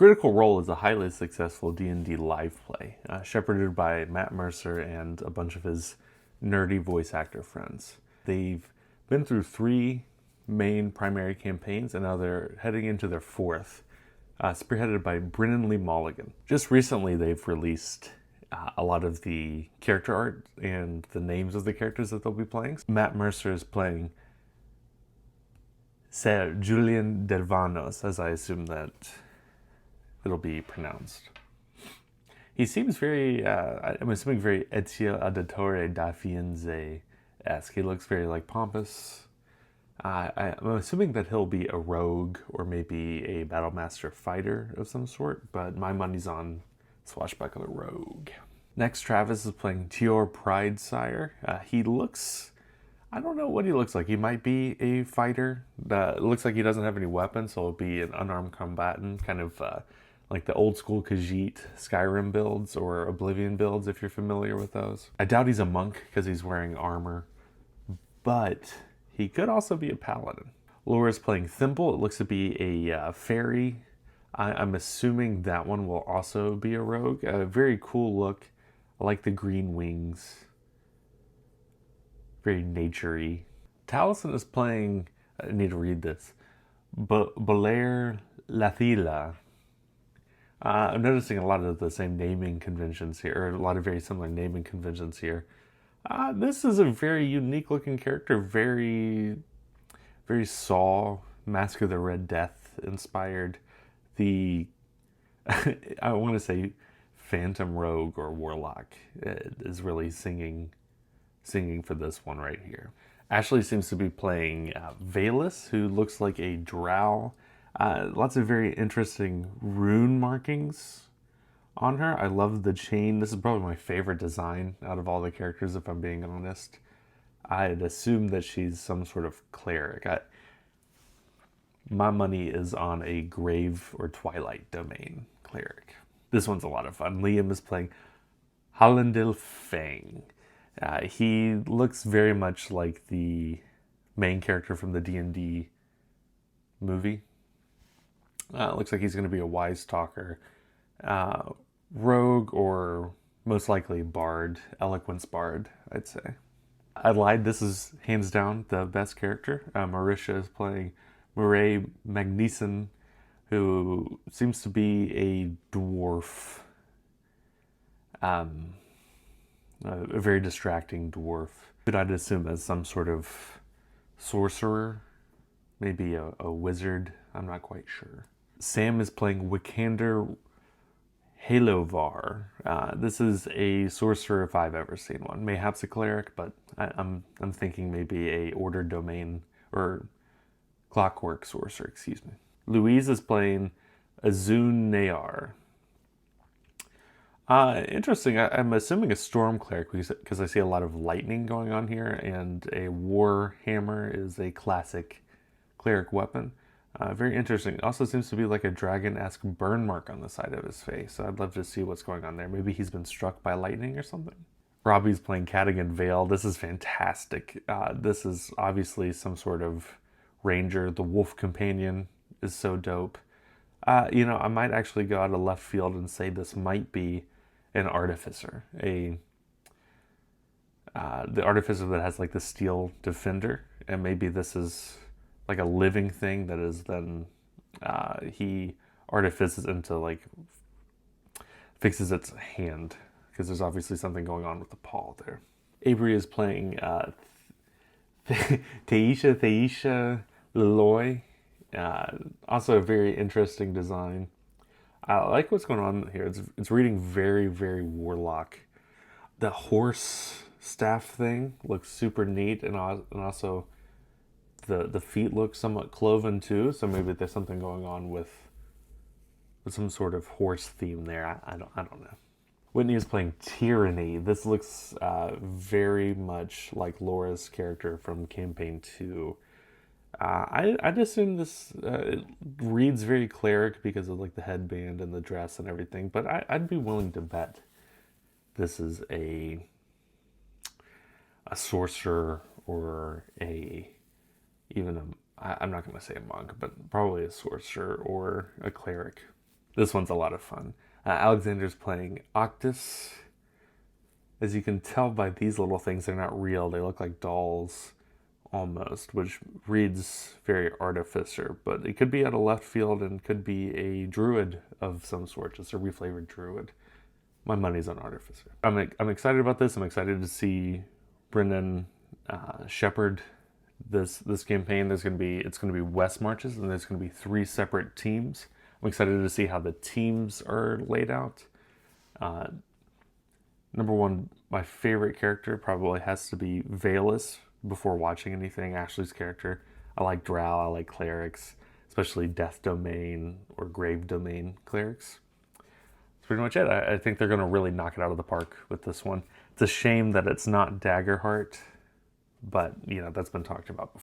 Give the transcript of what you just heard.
Critical Role is a highly successful D&D live play, shepherded by Matt Mercer and a bunch of his nerdy voice actor friends. They've been through 3 main primary campaigns, and now they're heading into their 4th, spearheaded by Brennan Lee Mulligan. Just recently, they've released a lot of the character art and the names of the characters that they'll be playing. Matt Mercer is playing Ser Julian Dervanos, as I assume that it'll be pronounced. He seems very, I'm assuming, very Ezio Auditore da Firenze-esque. He looks very like pompous. I'm assuming that he'll be a rogue or maybe a Battlemaster fighter of some sort, but my money's on swashbuckler rogue. Next, Travis is playing Tior Pridesire. He looks, I don't know what he looks like. He might be a fighter. It looks like he doesn't have any weapons, so he'll be an unarmed combatant, kind of like the old school Khajiit Skyrim builds or Oblivion builds, if you're familiar with those. I doubt he's a monk because he's wearing armor, but he could also be a paladin. Laura's playing Thimble. It looks to be a fairy. I'm assuming that one will also be a rogue. A very cool look. I like the green wings. Very nature-y. Taliesin is playing, I need to read this, Bolair Lathila. I'm noticing a lot of the same naming conventions here, or a lot of very similar naming conventions here. This is a very unique looking character, very Saw, Mask of the Red Death inspired. I want to say Phantom Rogue or Warlock is really singing for this one right here. Ashley seems to be playing Valus, who looks like a drow. Lots of very interesting rune markings on her. I love the chain. This is probably my favorite design out of all the characters, if I'm being honest. I'd assume that she's some sort of cleric. My money is on a Grave or Twilight Domain cleric. This one's a lot of fun. Liam is playing Hallandil Fang. He looks very much like the main character from the D&D movie. Looks like he's going to be a wise talker, rogue, or most likely bard, eloquence bard, I'd say. I lied. This is hands down the best character. Marisha is playing Murray Magnuson, who seems to be a dwarf. A very distracting dwarf. But I'd assume as some sort of sorcerer, maybe a wizard. I'm not quite sure. Sam is playing Wikander Halovar. This is a sorcerer if I've ever seen one. Mayhaps a cleric, but I'm thinking maybe a order domain or clockwork sorcerer, excuse me. Louise is playing Azun Nayar. Interesting. I'm assuming a storm cleric because I see a lot of lightning going on here, and a war hammer is a classic cleric weapon. Very interesting. Also seems to be like a dragon-esque burn mark on the side of his face. So I'd love to see what's going on there. Maybe he's been struck by lightning or something. Robbie's playing Cadigan Vale. This is fantastic. This is obviously some sort of ranger. The wolf companion is so dope. I might actually go out of left field and say this might be an artificer. The artificer that has like the steel defender, and maybe this is like a living thing that is then he artifices into like fixes its hand, because there's obviously something going on with the paw there. Avery is playing Taisha Leloy. Also a very interesting design. I like what's going on here. It's reading very, very warlock. The horse staff thing looks super neat, and also the feet look somewhat cloven too. So maybe there's something going on with some sort of horse theme there. I don't know. Whitney is playing Tyranny. This looks very much like Laura's character from Campaign 2. I'd assume this it reads very cleric because of like the headband and the dress and everything, but I'd be willing to bet this is a sorcerer or I'm not going to say a monk, but probably a sorcerer or a cleric. This one's a lot of fun. Alexander's playing Octus. As you can tell by these little things, they're not real. They look like dolls almost, which reads very Artificer, but it could be out of left field and could be a druid of some sort, just a reflavored druid. My money's on Artificer. I'm excited about this. I'm excited to see Brendan shepherd this campaign. It's going to be West Marches, and there's going to be 3 separate teams. I'm excited to see how the teams are laid out. Number one, my favorite character probably has to be Valus. Before watching anything, Ashley's character. I like Drow, I like clerics, especially Death Domain or Grave Domain clerics. That's pretty much it. I think they're going to really knock it out of the park with this one. It's a shame that it's not Daggerheart, but that's been talked about before.